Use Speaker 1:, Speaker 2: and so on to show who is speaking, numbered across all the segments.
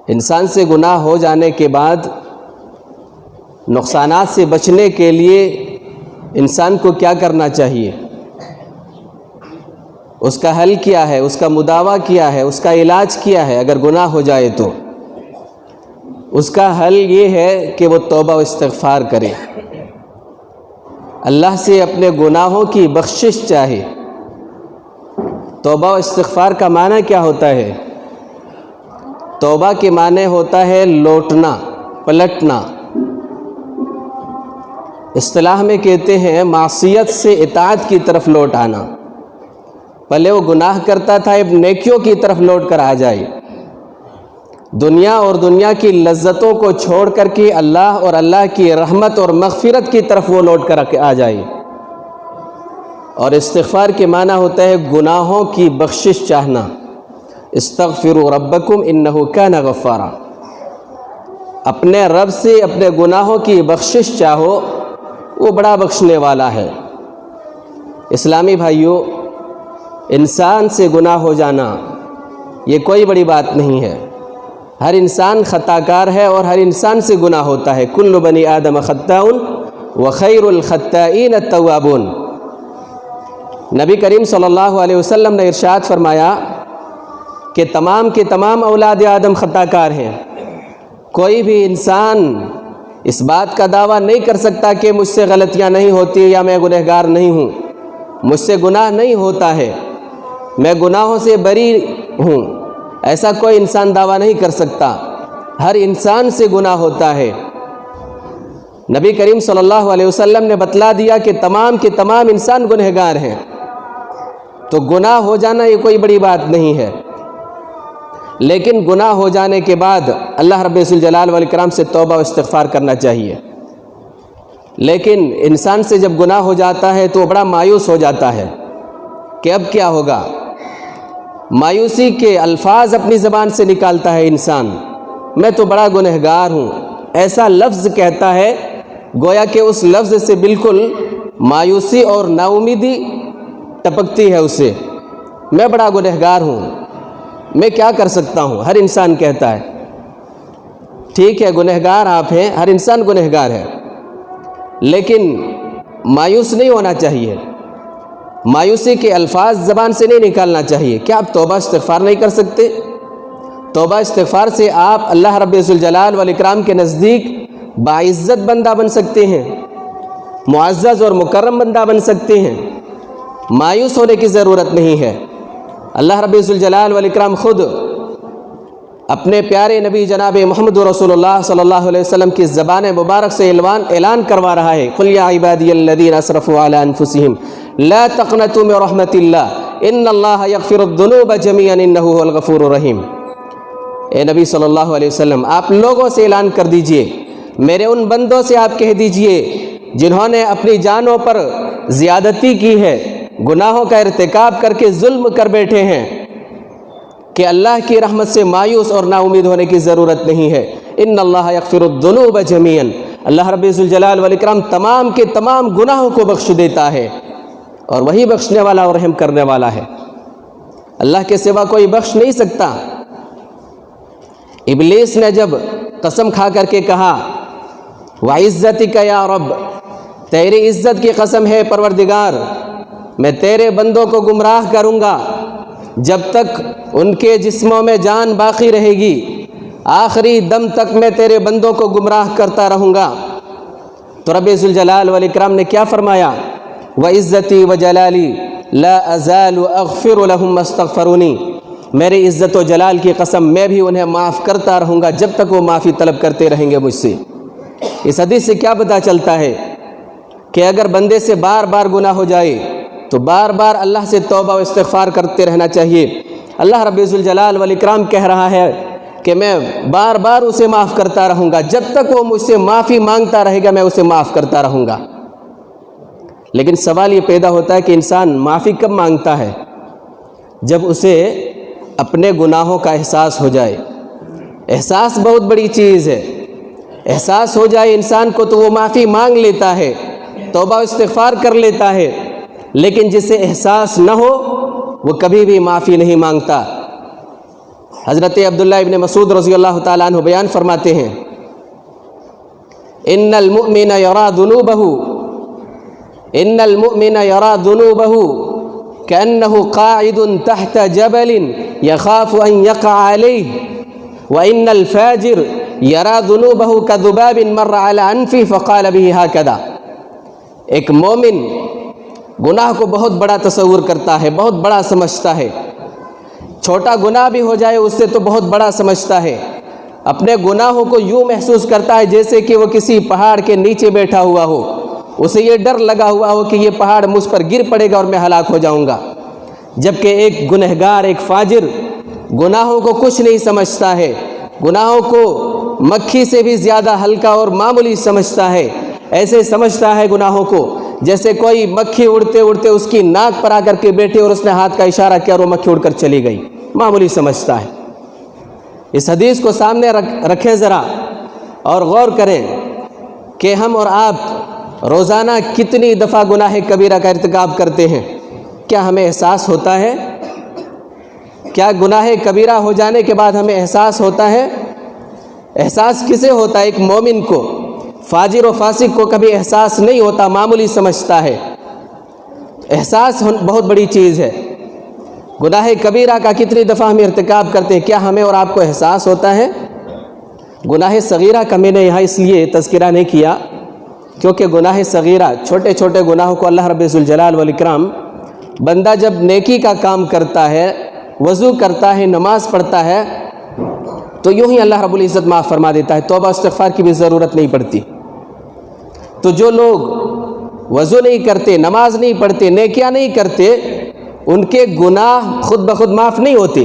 Speaker 1: انسان سے گناہ ہو جانے کے بعد نقصانات سے بچنے کے لیے انسان کو کیا کرنا چاہیے؟ اس کا حل کیا ہے؟ اس کا مداوع کیا ہے؟ اس کا علاج کیا ہے؟ اگر گناہ ہو جائے تو اس کا حل یہ ہے کہ وہ توبہ و استغفار کرے، اللہ سے اپنے گناہوں کی بخشش چاہے۔ توبہ و استغفار کا معنی کیا ہوتا ہے؟ توبہ کے معنی ہوتا ہے لوٹنا، پلٹنا۔ اصطلاح میں کہتے ہیں معصیت سے اطاعت کی طرف لوٹ آنا۔ پہلے وہ گناہ کرتا تھا، اب نیکیوں کی طرف لوٹ کر آ جائے، دنیا اور دنیا کی لذتوں کو چھوڑ کر کے اللہ اور اللہ کی رحمت اور مغفرت کی طرف وہ لوٹ کر آ جائے۔ اور استغفار کے معنی ہوتا ہے گناہوں کی بخشش چاہنا۔ استغفروا ربکم انہ کان غفارا، اپنے رب سے اپنے گناہوں کی بخشش چاہو، وہ بڑا بخشنے والا ہے۔ اسلامی بھائیوں، انسان سے گناہ ہو جانا یہ کوئی بڑی بات نہیں ہے۔ ہر انسان خطا کار ہے اور ہر انسان سے گناہ ہوتا ہے۔ کل بنی آدم خطاء وخیر الخطائین التوابون۔ نبی کریم صلی اللہ علیہ وسلم نے ارشاد فرمایا کہ تمام کے تمام اولاد آدم خطا کار ہیں۔ کوئی بھی انسان اس بات کا دعویٰ نہیں کر سکتا کہ مجھ سے غلطیاں نہیں ہوتی یا میں گنہگار نہیں ہوں، مجھ سے گناہ نہیں ہوتا ہے، میں گناہوں سے بری ہوں، ایسا کوئی انسان دعویٰ نہیں کر سکتا۔ ہر انسان سے گناہ ہوتا ہے۔ نبی کریم صلی اللہ علیہ وسلم نے بتلا دیا کہ تمام کے تمام انسان گنہگار ہیں، تو گناہ ہو جانا یہ کوئی بڑی بات نہیں ہے۔ لیکن گناہ ہو جانے کے بعد اللہ رب ذوالجلال والاکرام سے توبہ و استغفار کرنا چاہیے۔ لیکن انسان سے جب گناہ ہو جاتا ہے تو وہ بڑا مایوس ہو جاتا ہے کہ اب کیا ہوگا۔ مایوسی کے الفاظ اپنی زبان سے نکالتا ہے انسان، میں تو بڑا گنہگار ہوں، ایسا لفظ کہتا ہے گویا کہ اس لفظ سے بالکل مایوسی اور نا امیدی ٹپکتی ہے اسے۔ میں بڑا گنہگار ہوں، میں کیا کر سکتا ہوں؟ ہر انسان کہتا ہے۔ ٹھیک ہے، گنہگار آپ ہیں، ہر انسان گنہگار ہے، لیکن مایوس نہیں ہونا چاہیے۔ مایوسی کے الفاظ زبان سے نہیں نکالنا چاہیے۔ کیا آپ توبہ استغفار نہیں کر سکتے؟ توبہ استغفار سے آپ اللہ رب ذوالجلال والاکرام کے نزدیک باعزت بندہ بن سکتے ہیں، معزز اور مکرم بندہ بن سکتے ہیں۔ مایوس ہونے کی ضرورت نہیں ہے۔ اللہ رب ذوالجلال والاکرام خود اپنے پیارے نبی جناب محمد رسول اللہ صلی اللہ علیہ وسلم کی زبان مبارک سے اعلان کروا رہا ہے، قل یا عبادی الذین اسرفوا علی انفسہم لا تقنطوا من رحمت اللہ ان اللہ یغفر الذنوب جميعا انہ هو الغفور الرحیم۔ اے نبی صلی اللہ علیہ وسلم، آپ لوگوں سے اعلان کر دیجئے، میرے ان بندوں سے آپ کہہ دیجئے جنہوں نے اپنی جانوں پر زیادتی کی ہے، گناہوں کا ارتکاب کر کے ظلم کر بیٹھے ہیں، کہ اللہ کی رحمت سے مایوس اور نا امید ہونے کی ضرورت نہیں ہے۔ ان اللہ یغفر الذنوب جميعا، اللہ رب ذوالجلال والاکرام تمام کے تمام گناہوں کو بخش دیتا ہے، اور وہی بخشنے والا اور رحم کرنے والا ہے۔ اللہ کے سوا کوئی بخش نہیں سکتا۔ ابلیس نے جب قسم کھا کر کے کہا وعزتک یا رب، تیری عزت کی قسم ہے پروردگار، میں تیرے بندوں کو گمراہ کروں گا جب تک ان کے جسموں میں جان باقی رہے گی، آخری دم تک میں تیرے بندوں کو گمراہ کرتا رہوں گا۔ تو رب ذوالجلال والاکرام نے کیا فرمایا؟ وعزتی وجلالی لا ازال اغفر لهم استغفرونی، میری عزت و جلال کی قسم، میں بھی انہیں معاف کرتا رہوں گا جب تک وہ معافی طلب کرتے رہیں گے مجھ سے۔ اس حدیث سے کیا پتہ چلتا ہے کہ اگر بندے سے بار بار گناہ ہو جائے تو بار بار اللہ سے توبہ و استغفار کرتے رہنا چاہیے۔ اللہ رب ذوالجلال والاکرام کہہ رہا ہے کہ میں بار بار اسے معاف کرتا رہوں گا، جب تک وہ مجھ سے معافی مانگتا رہے گا میں اسے معاف کرتا رہوں گا۔ لیکن سوال یہ پیدا ہوتا ہے کہ انسان معافی کب مانگتا ہے؟ جب اسے اپنے گناہوں کا احساس ہو جائے۔ احساس بہت بڑی چیز ہے۔ احساس ہو جائے انسان کو تو وہ معافی مانگ لیتا ہے، توبہ و استغفار کر لیتا ہے، لیکن جسے احساس نہ ہو وہ کبھی بھی معافی نہیں مانگتا۔ حضرت عبداللہ ابن مسعود رضی اللہ تعالیٰ عنہ بیان فرماتے ہیں ان المؤمن یرا ذنوبہ کأنہ قاعد تحت جبل یخاف ان یقع علیہ وان الفاجر یرا ذنوبہ کذباب مر علی انفہ فقال بہ ہکذا۔ ایک مومن گناہ کو بہت بڑا تصور کرتا ہے، بہت بڑا سمجھتا ہے، چھوٹا گناہ بھی ہو جائے اس سے تو بہت بڑا سمجھتا ہے، اپنے گناہوں کو یوں محسوس کرتا ہے جیسے کہ وہ کسی پہاڑ کے نیچے بیٹھا ہوا ہو، اسے یہ ڈر لگا ہوا ہو کہ یہ پہاڑ مجھ پر گر پڑے گا اور میں ہلاک ہو جاؤں گا۔ جبکہ ایک گنہگار، ایک فاجر گناہوں کو کچھ نہیں سمجھتا ہے، گناہوں کو مکھی سے بھی زیادہ ہلکا اور معمولی سمجھتا ہے، ایسے سمجھتا ہے گناہوں کو جیسے کوئی مکھی اڑتے اڑتے اس کی ناک پر آ کر کے بیٹھی اور اس نے ہاتھ کا اشارہ کیا اور وہ مکھی اڑ کر چلی گئی، معمولی سمجھتا ہے۔ اس حدیث کو سامنے رکھیں ذرا اور غور کریں کہ ہم اور آپ روزانہ کتنی دفعہ گناہ کبیرہ کا ارتکاب کرتے ہیں۔ کیا ہمیں احساس ہوتا ہے؟ کیا گناہ کبیرہ ہو جانے کے بعد ہمیں احساس ہوتا ہے؟ احساس کسے ہوتا ہے؟ ایک مومن کو۔ فاجر و فاسق کو کبھی احساس نہیں ہوتا، معمولی سمجھتا ہے۔ احساس بہت بڑی چیز ہے۔ گناہ کبیرہ کا کتنی دفعہ ہم ارتکاب کرتے ہیں، کیا ہمیں اور آپ کو احساس ہوتا ہے؟ گناہ صغیرہ کا میں نے یہاں اس لیے تذکرہ نہیں کیا کیونکہ گناہ صغیرہ، چھوٹے چھوٹے گناہوں کو اللہ رب ذوالجلال والاکرام، بندہ جب نیکی کا کام کرتا ہے، وضو کرتا ہے، نماز پڑھتا ہے تو یوں ہی اللہ رب العزت معاف فرما دیتا ہے، توبہ استغفار کی بھی ضرورت نہیں پڑتی۔ تو جو لوگ وضو نہیں کرتے، نماز نہیں پڑھتے، نیکیاں نہیں کرتے، ان کے گناہ خود بخود معاف نہیں ہوتے،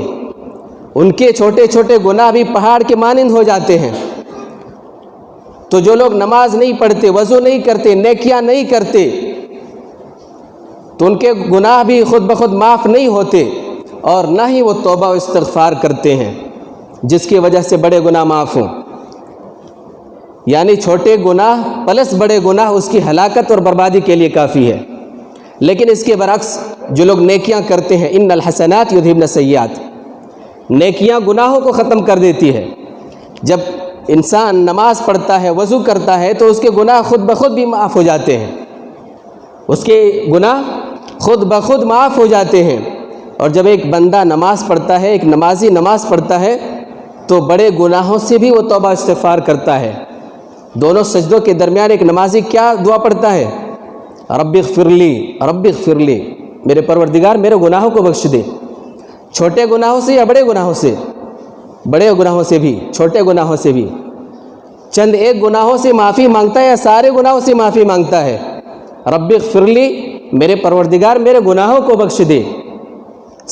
Speaker 1: ان کے چھوٹے چھوٹے گناہ بھی پہاڑ کے مانند ہو جاتے ہیں۔ تو جو لوگ نماز نہیں پڑھتے، وضو نہیں کرتے، نیکیاں نہیں کرتے، تو ان کے گناہ بھی خود بخود معاف نہیں ہوتے اور نہ ہی وہ توبہ و استغفار کرتے ہیں جس کی وجہ سے بڑے گناہ معاف ہوں۔ یعنی چھوٹے گناہ پلس بڑے گناہ اس کی ہلاکت اور بربادی کے لیے کافی ہے۔ لیکن اس کے برعکس جو لوگ نیکیاں کرتے ہیں، ان الحسنات یذھبن السیئات، نیکیاں گناہوں کو ختم کر دیتی ہے۔ جب انسان نماز پڑھتا ہے، وضو کرتا ہے، تو اس کے گناہ خود بخود بھی معاف ہو جاتے ہیں، اس کے گناہ خود بخود معاف ہو جاتے ہیں۔ اور جب ایک بندہ نماز پڑھتا ہے، ایک نمازی نماز پڑھتا ہے، تو بڑے گناہوں سے بھی وہ توبہ استغفار کرتا ہے۔ دونوں سجدوں کے درمیان ایک نمازی کیا دعا پڑھتا ہے؟ رب اغفر لی، رب اغفر لی، میرے پروردگار میرے گناہوں کو بخش دے۔ چھوٹے گناہوں سے یا بڑے گناہوں سے؟ بڑے گناہوں سے بھی، چھوٹے گناہوں سے بھی۔ چند ایک گناہوں سے معافی مانگتا ہے یا سارے گناہوں سے معافی مانگتا ہے؟ رب اغفر لی، میرے پروردگار میرے گناہوں کو بخش دے،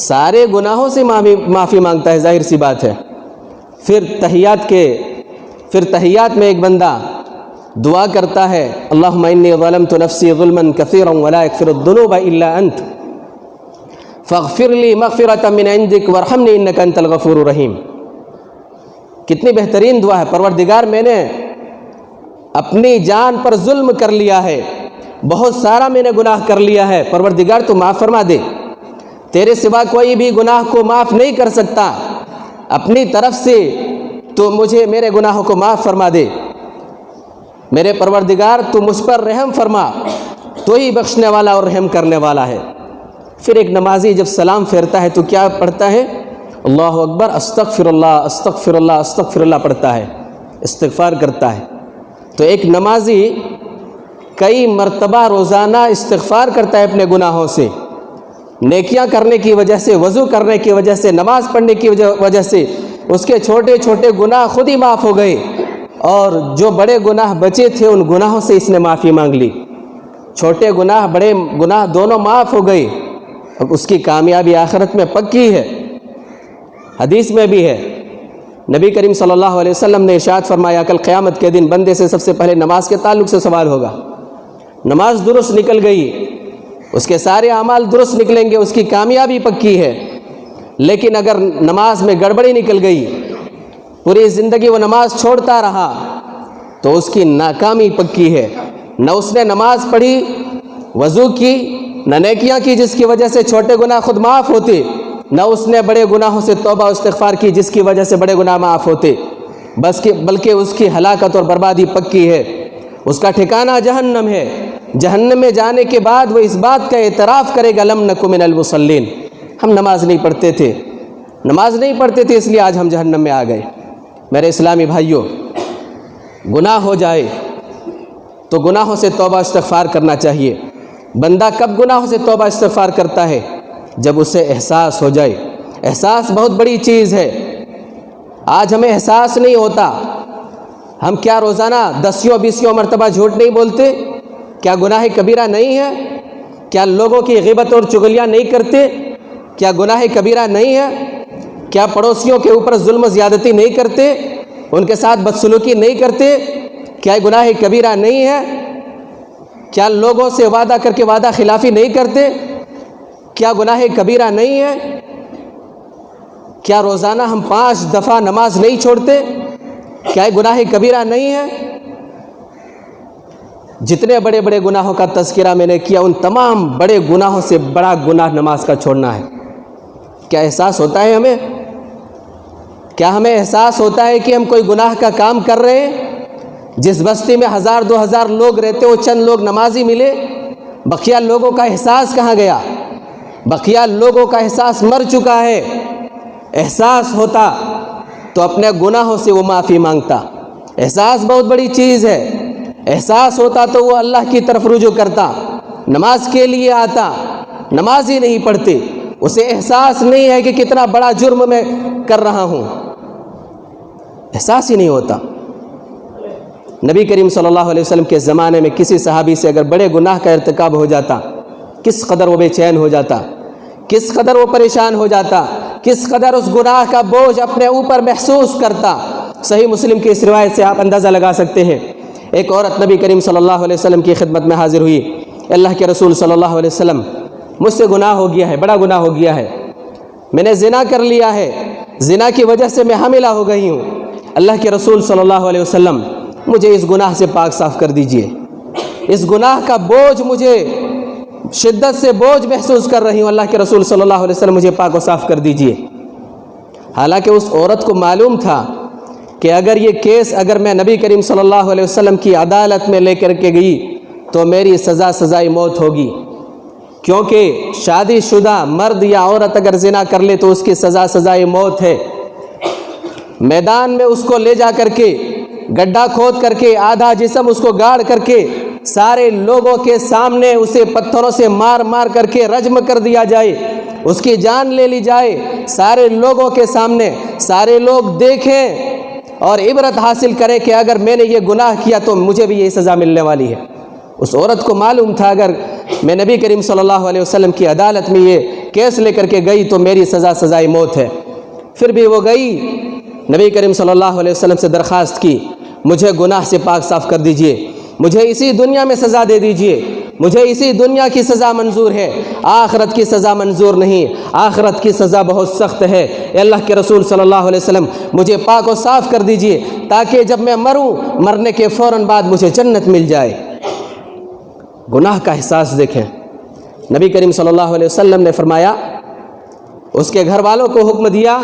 Speaker 1: سارے گناہوں سے معافی مانگتا ہے، ظاہر سی بات ہے۔ پھر تحیات میں ایک بندہ دعا کرتا ہے، اللہم انی ظلمت نفسی ظلما کثیرا ولا یغفر الذنوب الا انت فاغفر لی مغفرۃ من عندک وارحمنی انک انت الغفور الرحیم۔ کتنی بہترین دعا ہے، پروردگار میں نے اپنی جان پر ظلم کر لیا ہے، بہت سارا میں نے گناہ کر لیا ہے، پروردگار تو معاف فرما دے، تیرے سوا کوئی بھی گناہ کو معاف نہیں کر سکتا، اپنی طرف سے تو مجھے میرے گناہوں کو معاف فرما دے، میرے پروردگار تو مجھ پر رحم فرما، تو ہی بخشنے والا اور رحم کرنے والا ہے۔ پھر ایک نمازی جب سلام پھیرتا ہے تو کیا پڑھتا ہے؟ اللہ اکبر، استغفر اللہ استغفر اللہ استغفر اللہ پڑھتا ہے، استغفار کرتا ہے۔ تو ایک نمازی کئی مرتبہ روزانہ استغفار کرتا ہے اپنے گناہوں سے، نیکیاں کرنے کی وجہ سے، وضو کرنے کی وجہ سے، نماز پڑھنے کی وجہ سے اس کے چھوٹے چھوٹے گناہ خود ہی معاف ہو گئے، اور جو بڑے گناہ بچے تھے ان گناہوں سے اس نے معافی مانگ لی، چھوٹے گناہ بڑے گناہ دونوں معاف ہو گئے، اب اس کی کامیابی آخرت میں پکی ہے۔ حدیث میں بھی ہے، نبی کریم صلی اللہ علیہ وسلم نے ارشاد فرمایا، کل قیامت کے دن بندے سے سب سے پہلے نماز کے تعلق سے سوال ہوگا۔ نماز درست نکل گئی، اس کے سارے اعمال درست نکلیں گے، اس کی کامیابی پکی ہے۔ لیکن اگر نماز میں گڑبڑی نکل گئی، پوری زندگی وہ نماز چھوڑتا رہا، تو اس کی ناکامی پکی ہے۔ نہ اس نے نماز پڑھی، وضو کی، نہ نیکیاں کی جس کی وجہ سے چھوٹے گناہ خود معاف ہوتے، نہ اس نے بڑے گناہوں سے توبہ و استغفار کی جس کی وجہ سے بڑے گناہ معاف ہوتے، بلکہ اس کی ہلاکت اور بربادی پکی ہے، اس کا ٹھکانہ جہنم ہے۔ جہنم میں جانے کے بعد وہ اس بات کا اعتراف کرے گا لم نک من المصلین، ہم نماز نہیں پڑھتے تھے، اس لیے آج ہم جہنم میں آ گئے۔ میرے اسلامی بھائیوں، گناہ ہو جائے تو گناہوں سے توبہ استغفار کرنا چاہیے۔ بندہ کب گناہوں سے توبہ استغفار کرتا ہے؟ جب اسے احساس ہو جائے۔ احساس بہت بڑی چیز ہے۔ آج ہمیں احساس نہیں ہوتا، ہم کیا روزانہ 10 مرتبہ جھوٹ نہیں بولتے؟ کیا گناہ کبیرہ نہیں ہے؟ کیا لوگوں کی غیبت اور چغلیاں نہیں کرتے؟ کیا گناہ کبیرہ نہیں ہے؟ کیا پڑوسیوں کے اوپر ظلم و زیادتی نہیں کرتے؟ ان کے ساتھ بدسلوکی نہیں کرتے؟ کیا گناہ کبیرہ نہیں ہے؟ کیا لوگوں سے وعدہ کر کے وعدہ خلافی نہیں کرتے؟ کیا گناہ کبیرہ نہیں ہے؟ کیا روزانہ ہم 5 دفعہ نماز نہیں چھوڑتے؟ کیا گناہ کبیرہ نہیں ہے؟ جتنے بڑے بڑے گناہوں کا تذکرہ میں نے کیا، ان تمام بڑے گناہوں سے بڑا گناہ نماز کا چھوڑنا ہے۔ کیا احساس ہوتا ہے ہمیں؟ کیا ہمیں احساس ہوتا ہے کہ ہم کوئی گناہ کا کام کر رہے ہیں؟ جس بستی میں 1000-2000 لوگ رہتے وہ چند لوگ نمازی ملے، بقیہ لوگوں کا احساس کہاں گیا؟ بقیہ لوگوں کا احساس مر چکا ہے۔ احساس ہوتا تو اپنے گناہوں سے وہ معافی مانگتا۔ احساس بہت بڑی چیز ہے۔ احساس ہوتا تو وہ اللہ کی طرف رجوع کرتا، نماز کے لیے آتا۔ نماز ہی نہیں پڑھتے، اسے احساس نہیں ہے کہ کتنا بڑا جرم میں کر رہا ہوں، احساس ہی نہیں ہوتا۔ نبی کریم صلی اللہ علیہ وسلم کے زمانے میں کسی صحابی سے اگر بڑے گناہ کا ارتکاب ہو جاتا، کس قدر وہ بے چین ہو جاتا، کس قدر وہ پریشان ہو جاتا، کس قدر اس گناہ کا بوجھ اپنے اوپر محسوس کرتا۔ صحیح مسلم کی اس روایت سے آپ اندازہ لگا سکتے ہیں۔ ایک عورت نبی کریم صلی اللہ علیہ وسلم کی خدمت میں حاضر ہوئی، اللہ کے رسول صلی اللہ علیہ وسلم، مجھ سے گناہ ہو گیا ہے، بڑا گناہ ہو گیا ہے، میں نے زنا کر لیا ہے، زنا کی وجہ سے میں حاملہ ہو گئی ہوں۔ اللہ کے رسول صلی اللہ علیہ وسلم، مجھے اس گناہ سے پاک صاف کر دیجئے، اس گناہ کا بوجھ، مجھے شدت سے بوجھ محسوس کر رہی ہوں، اللہ کے رسول صلی اللہ علیہ وسلم مجھے پاک و صاف کر دیجئے۔ حالانکہ اس عورت کو معلوم تھا کہ اگر یہ کیس اگر میں نبی کریم صلی اللہ علیہ وسلم کی عدالت میں لے کر کے گئی تو میری سزائے موت ہوگی، کیونکہ شادی شدہ مرد یا عورت اگر زنا کر لے تو اس کی سزائے موت ہے۔ میدان میں اس کو لے جا کر کے گڈھا کھود کر کے آدھا جسم اس کو گاڑ کر کے سارے لوگوں کے سامنے اسے پتھروں سے مار کر کے رجم کر دیا جائے، اس کی جان لے لی جائے، سارے لوگوں کے سامنے، سارے لوگ دیکھیں اور عبرت حاصل کریں کہ اگر میں نے یہ گناہ کیا تو مجھے بھی یہ سزا ملنے والی ہے۔ اس عورت کو معلوم تھا اگر میں نبی کریم صلی اللہ علیہ وسلم کی عدالت میں یہ کیس لے کر کے گئی تو میری سزائے موت ہے۔ پھر بھی وہ گئی، نبی کریم صلی اللہ علیہ وسلم سے درخواست کی، مجھے گناہ سے پاک صاف کر دیجئے، مجھے اسی دنیا میں سزا دے دیجئے، مجھے اسی دنیا کی سزا منظور ہے، آخرت کی سزا منظور نہیں، آخرت کی سزا بہت سخت ہے۔ اے اللہ کے رسول صلی اللہ علیہ وسلم، مجھے پاک و صاف کر دیجئے تاکہ جب میں مروں، مرنے کے فوراً بعد مجھے جنت مل جائے۔ گناہ کا احساس دیکھیں۔ نبی کریم صلی اللہ علیہ وسلم نے فرمایا، اس کے گھر والوں کو حکم دیا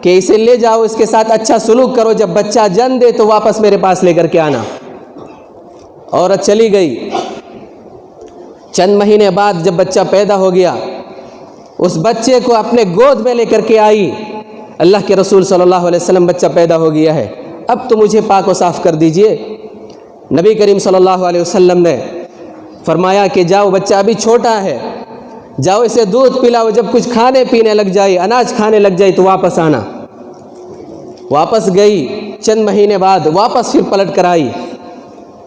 Speaker 1: کہ اسے لے جاؤ، اس کے ساتھ اچھا سلوک کرو، جب بچہ جن دے تو واپس میرے پاس لے کر کے آنا۔ عورت چلی گئی۔ چند مہینے بعد جب بچہ پیدا ہو گیا، اس بچے کو اپنے گود میں لے کر کے آئی، اللہ کے رسول صلی اللہ علیہ وسلم، بچہ پیدا ہو گیا ہے، اب تو مجھے پاک و صاف کر دیجئے۔ نبی کریم صلی اللہ علیہ وسلم نے فرمایا کہ جاؤ، بچہ ابھی چھوٹا ہے، جاؤ اسے دودھ پلاؤ، جب کچھ کھانے پینے لگ جائے، اناج کھانے لگ جائے تو واپس آنا۔ واپس گئی، چند مہینے بعد واپس پھر پلٹ کر آئی۔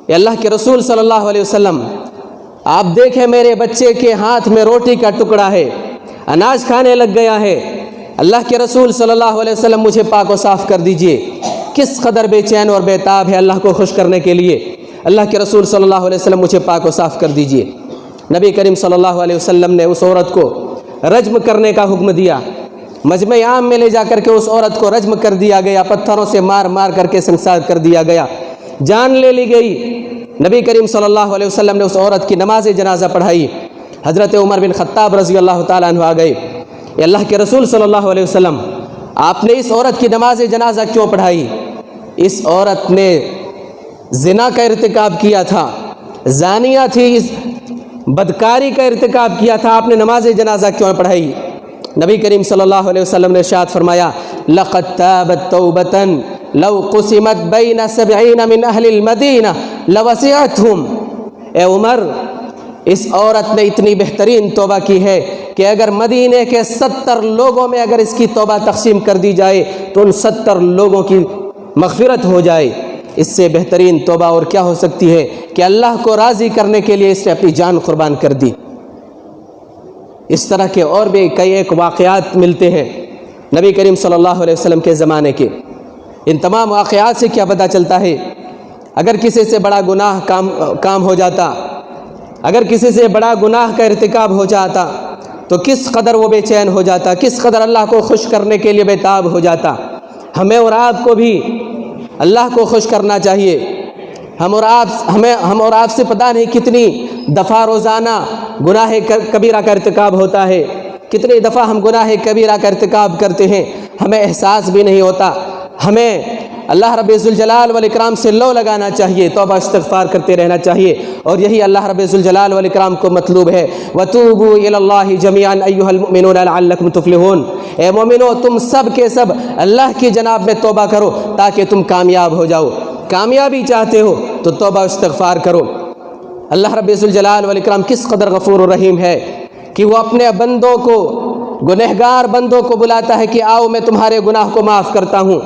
Speaker 1: اے اللہ کے رسول صلی اللہ علیہ وسلم، آپ دیکھیں میرے بچے کے ہاتھ میں روٹی کا ٹکڑا ہے، اناج کھانے لگ گیا ہے، اللہ کے رسول صلی اللہ علیہ وسلم مجھے پاک و صاف کر دیجئے۔ کس قدر بے چین اور بے تاب ہے اللہ کو خوش کرنے کے لیے، اللہ کے رسول صلی اللہ علیہ وسلم مجھے پاک و صاف کر دیجئے۔ نبی کریم صلی اللہ علیہ وسلم نے اس عورت کو رجم کرنے کا حکم دیا۔ مجمع عام میں لے جا کر کے اس عورت کو رجم کر دیا گیا، پتھروں سے مار کر کے سنسار کر دیا گیا، جان لے لی گئی۔ نبی کریم صلی اللہ علیہ وسلم نے اس عورت کی نماز جنازہ پڑھائی۔ حضرت عمر بن خطاب رضی اللہ تعالیٰ عنہ آ گئے، اے اللہ کے رسول صلی اللہ علیہ وسلم، آپ نے اس عورت کی نماز جنازہ کیوں پڑھائی؟ اس عورت نے زنا کا ارتکاب کیا تھا، زانیہ تھی، اس بدکاری کا ارتکاب کیا تھا، آپ نے نماز جنازہ کیوں پڑھائی؟ نبی کریم صلی اللہ علیہ وسلم نے ارشاد فرمایا لقد تابت توبۃ لو قسمت بین 70 من اہل المدینہ لوسعتہم۔ اے عمر، اس عورت نے اتنی بہترین توبہ کی ہے کہ اگر مدینے کے 70 لوگوں میں اگر اس کی توبہ تقسیم کر دی جائے تو ان 70 لوگوں کی مغفرت ہو جائے۔ اس سے بہترین توبہ اور کیا ہو سکتی ہے کہ اللہ کو راضی کرنے کے لیے اس نے اپنی جان قربان کر دی۔ اس طرح کے اور بھی کئی ایک واقعات ملتے ہیں نبی کریم صلی اللہ علیہ وسلم کے زمانے کے۔ ان تمام واقعات سے کیا پتہ چلتا ہے؟ اگر کسی سے بڑا گناہ کام ہو جاتا، اگر کسی سے بڑا گناہ کا ارتکاب ہو جاتا تو کس قدر وہ بے چین ہو جاتا، کس قدر اللہ کو خوش کرنے کے لیے بےتاب ہو جاتا۔ ہمیں اور آپ کو بھی اللہ کو خوش کرنا چاہیے۔ ہم اور آپ سے پتہ نہیں کتنی دفعہ روزانہ گناہ کبیرہ کا ارتکاب ہوتا ہے، کتنی دفعہ ہم گناہ کبیرہ کا ارتکاب کرتے ہیں، ہمیں احساس بھی نہیں ہوتا۔ ہمیں اللہ رب ذوالجلال والاکرام سے لو لگانا چاہیے، توبہ استغفار کرتے رہنا چاہیے، اور یہی اللہ رب ذوالجلال والاکرام کو مطلوب ہے۔ وَتُوبُوا إِلَى اللَّهِ جَمِيعًا أَيُّهَا الْمُؤْمِنُونَ لَعَلَّكُمْ تُفْلِحُونَ۔ اے مومنو، تم سب کے سب اللہ کی جناب میں توبہ کرو تاکہ تم کامیاب ہو جاؤ۔ کامیابی چاہتے ہو تو توبہ استغفار کرو۔ اللہ رب ذوالجلال والاکرام کس قدر غفور و رحیم ہے کہ وہ اپنے بندوں کو، گنہگار بندوں کو بلاتا ہے کہ آؤ میں تمہارے گناہ کو معاف کرتا ہوں۔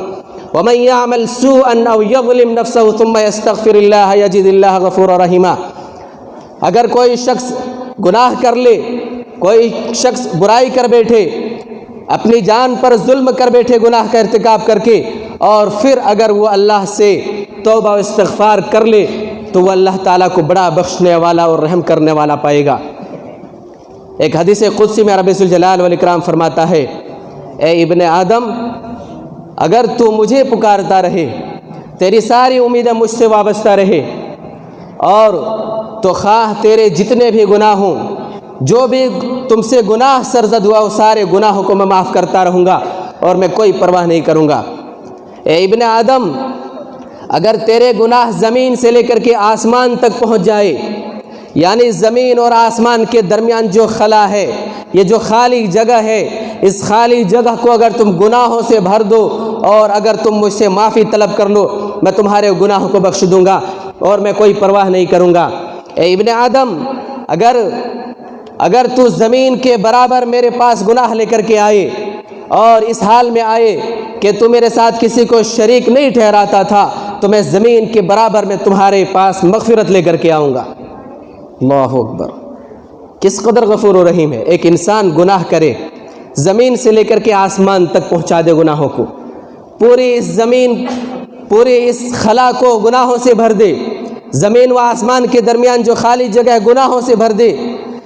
Speaker 1: وَمَن يَعْمَلْ سُوءًا أَوْ يَظْلِمْ نَفْسَهُ ثُمَّ يَسْتَغْفِرِ اللَّهَ يَجِدِ اللَّهَ غَفُورًا رَحِيمًا۔ اگر کوئی شخص گناہ کر لے، کوئی شخص برائی کر بیٹھے، اپنی جان پر ظلم کر بیٹھے گناہ کا ارتکاب کر کے، اور پھر اگر وہ اللہ سے توبہ و استغفار کر لے تو وہ اللہ تعالیٰ کو بڑا بخشنے والا اور رحم کرنے والا پائے گا۔ ایک حدیث قدسی میں رب ذوالجلال والاکرام فرماتا ہے اے ابن آدم، اگر تو مجھے پکارتا رہے، تیری ساری امیدیں مجھ سے وابستہ رہے، اور تو خواہ تیرے جتنے بھی گناہ ہوں، جو بھی تم سے گناہ سرزد ہوا، وہ سارے گناہوں کو میں معاف کرتا رہوں گا اور میں کوئی پرواہ نہیں کروں گا۔ اے ابن آدم، اگر تیرے گناہ زمین سے لے کر کے آسمان تک پہنچ جائے، یعنی زمین اور آسمان کے درمیان جو خلا ہے، یہ جو خالی جگہ ہے، اس خالی جگہ کو اگر تم گناہوں سے بھر دو اور اگر تم مجھ سے معافی طلب کر لو، میں تمہارے گناہوں کو بخش دوں گا اور میں کوئی پرواہ نہیں کروں گا۔ اے ابن آدم، اگر تو زمین کے برابر میرے پاس گناہ لے کر کے آئے اور اس حال میں آئے کہ تو میرے ساتھ کسی کو شریک نہیں ٹھہراتا تھا، تو میں زمین کے برابر میں تمہارے پاس مغفرت لے کر کے آؤں گا۔ اللہ اکبر، کس قدر غفور و رحیم ہے۔ ایک انسان گناہ کرے، زمین سے لے کر کے آسمان تک پہنچا دے گناہوں کو، پوری اس زمین، پوری اس خلا کو گناہوں سے بھر دے، زمین و آسمان کے درمیان جو خالی جگہ ہے گناہوں سے بھر دے،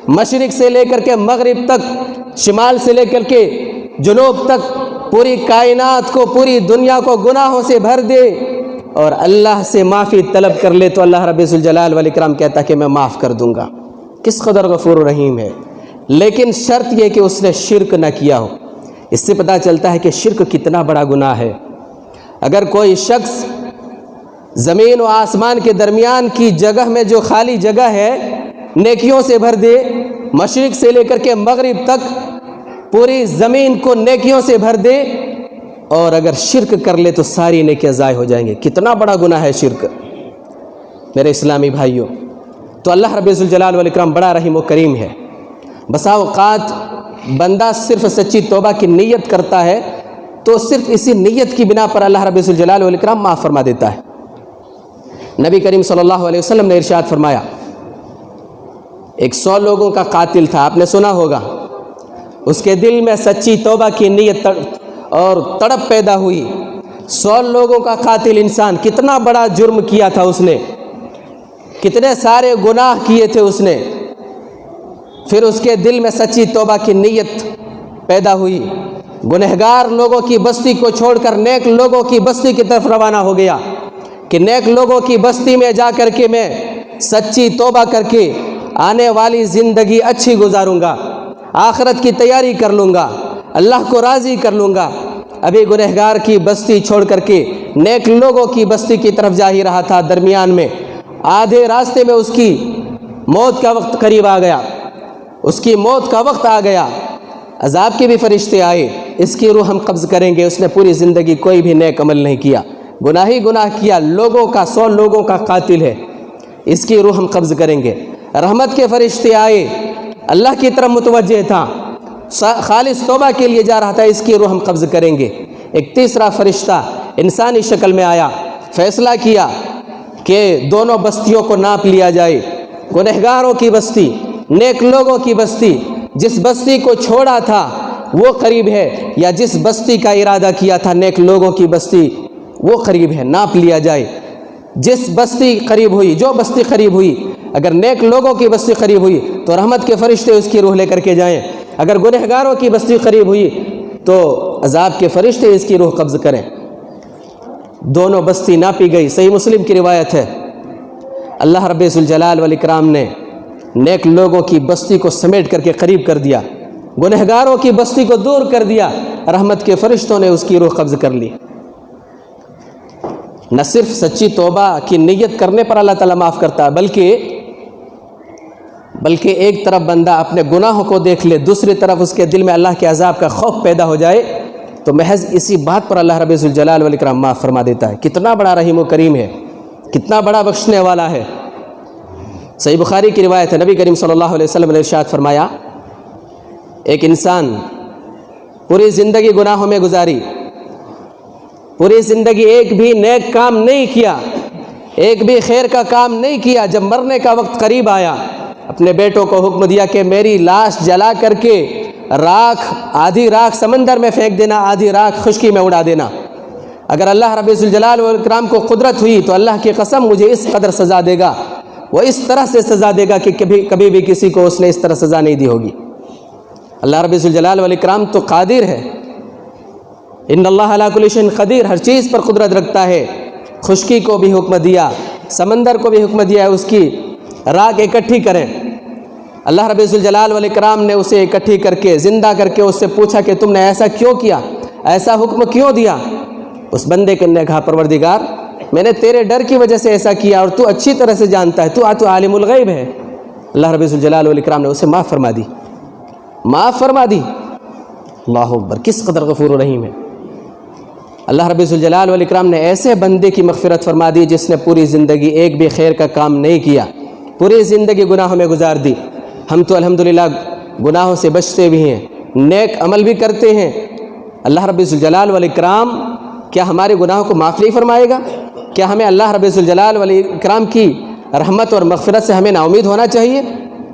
Speaker 1: مشرق سے لے کر کے مغرب تک، شمال سے لے کر کے جنوب تک، پوری کائنات کو، پوری دنیا کو گناہوں سے بھر دے اور اللہ سے معافی طلب کر لے تو اللہ رب ذوالجلال والاکرام کہتا کہ میں معاف کر دوں گا۔ کس قدر غفور و رحیم ہے۔ لیکن شرط یہ کہ اس نے شرک نہ کیا ہو۔ اس سے پتہ چلتا ہے کہ شرک کتنا بڑا گناہ ہے۔ اگر کوئی شخص زمین و آسمان کے درمیان کی جگہ میں جو خالی جگہ ہے نیکیوں سے بھر دے، مشرق سے لے کر کے مغرب تک پوری زمین کو نیکیوں سے بھر دے، اور اگر شرک کر لے تو ساری نیکیاں ضائع ہو جائیں گے، کتنا بڑا گناہ ہے شرک میرے اسلامی بھائیوں۔ تو اللہ رب ذوالجلال والاکرام بڑا رحیم و کریم ہے۔ بسا اوقات بندہ صرف سچی توبہ کی نیت کرتا ہے تو صرف اسی نیت کی بنا پر اللہ رب ذوالجلال والاکرام معاف فرما دیتا ہے۔ نبی کریم صلی اللہ علیہ وسلم نے ارشاد فرمایا، ایک 100 لوگوں کا قاتل تھا، آپ نے سنا ہوگا، اس کے دل میں سچی توبہ کی نیت اور تڑپ پیدا ہوئی۔ 100 لوگوں کا قاتل انسان، کتنا بڑا جرم کیا تھا اس نے، کتنے سارے گناہ کیے تھے اس نے، پھر اس کے دل میں سچی توبہ کی نیت پیدا ہوئی، گنہگار لوگوں کی بستی کو چھوڑ کر نیک لوگوں کی بستی کی طرف روانہ ہو گیا کہ نیک لوگوں کی بستی میں جا کر کے میں سچی توبہ کر کے آنے والی زندگی اچھی گزاروں گا، آخرت کی تیاری کر لوں گا، اللہ کو راضی کر لوں گا۔ ابھی گنہگار کی بستی چھوڑ کر کے نیک لوگوں کی بستی کی طرف جا ہی رہا تھا، درمیان میں آدھے راستے میں اس کی موت کا وقت قریب آ گیا، اس کی موت کا وقت آ گیا، عذاب کے بھی فرشتے آئے، اس کی روح ہم قبض کریں گے۔ اس نے پوری زندگی کوئی بھی نیک عمل نہیں کیا، گناہ ہی گناہ کیا، لوگوں کا 100 لوگوں کا قاتل ہے، اس کی روح ہم قبض کریں گے۔ رحمت کے فرشتے آئے، اللہ کی طرف متوجہ تھا، خالص توبہ کے لیے جا رہا تھا، اس کی روح ہم قبض کریں گے۔ ایک تیسرا فرشتہ انسانی شکل میں آیا، فیصلہ کیا کہ دونوں بستیوں کو ناپ لیا جائے، گنہگاروں کی بستی، نیک لوگوں کی بستی۔ جس بستی کو چھوڑا تھا وہ قریب ہے، یا جس بستی کا ارادہ کیا تھا نیک لوگوں کی بستی وہ قریب ہے، ناپ لیا جائے۔ جس بستی قریب ہوئی، جو بستی قریب ہوئی، اگر نیک لوگوں کی بستی قریب ہوئی تو رحمت کے فرشتے اس کی روح لے کر کے جائیں، اگر گنہگاروں کی بستی قریب ہوئی تو عذاب کے فرشتے اس کی روح قبض کریں۔ دونوں بستی ناپی گئی۔ صحیح مسلم کی روایت ہے، اللہ رب ذوالجلال والاکرام نے نیک لوگوں کی بستی کو سمیٹ کر کے قریب کر دیا، گنہگاروں کی بستی کو دور کر دیا، رحمت کے فرشتوں نے اس کی روح قبض کر لی۔ نہ صرف سچی توبہ کی نیت کرنے پر اللہ تعالیٰ معاف کرتا ہے، بلکہ ایک طرف بندہ اپنے گناہوں کو دیکھ لے، دوسری طرف اس کے دل میں اللہ کے عذاب کا خوف پیدا ہو جائے تو محض اسی بات پر اللہ رب ذوالجلال والاکرام معاف فرما دیتا ہے۔ کتنا بڑا رحیم و کریم ہے، کتنا بڑا بخشنے والا ہے۔ صحیح بخاری کی روایت ہے، نبی کریم صلی اللہ علیہ وسلم نے ارشاد فرمایا، ایک انسان پوری زندگی گناہوں میں گزاری، پوری زندگی ایک بھی نیک کام نہیں کیا، ایک بھی خیر کا کام نہیں کیا، جب مرنے کا وقت قریب آیا اپنے بیٹوں کو حکم دیا کہ میری لاش جلا کر کے راکھ، آدھی راکھ سمندر میں پھینک دینا، آدھی راکھ خشکی میں اڑا دینا، اگر اللہ رب ذوالجلال والاکرام کو قدرت ہوئی تو اللہ کی قسم مجھے اس قدر سزا دے گا، وہ اس طرح سے سزا دے گا کہ کبھی بھی کسی کو اس نے اس طرح سزا نہیں دی ہوگی۔ اللہ رب ذوالجلال والاکرام تو قادر ہے، ان اللہ علی کل شیء قدیر، ہر چیز پر قدرت رکھتا ہے۔ خشکی کو بھی حکم دیا، سمندر کو بھی حکم دیا ہے اس کی راکھ اکٹھی کریں۔ اللہ رب ذوالجلال والاکرام نے اسے اکٹھی کر کے زندہ کر کے اس سے پوچھا کہ تم نے ایسا کیوں کیا، ایسا حکم کیوں دیا؟ اس بندے نے کہا پروردگار میں نے تیرے ڈر کی وجہ سے ایسا کیا، اور تو اچھی طرح سے جانتا ہے، تو عالم الغیب ہے۔ اللہ رب ذوالجلال والاکرام نے اسے معاف فرما دی، معاف فرما دی۔ اللہ اکبر، کس قدر غفور و رحیم ہے اللہ رب ذوالجلال والاکرام نے۔ ایسے بندے کی مغفرت فرما دی جس نے پوری زندگی ایک بھی خیر کا کام نہیں کیا، پوری زندگی گناہوں میں گزار دی۔ ہم تو الحمدللہ گناہوں سے بچتے بھی ہیں، نیک عمل بھی کرتے ہیں۔ اللہ رب ذوالجلال والاکرام کیا ہمارے گناہوں کو معاف نہیں فرمائے گا؟ کیا ہمیں اللہ رب ذوالجلال والاکرام کی رحمت اور مغفرت سے ہمیں نا امید ہونا چاہیے؟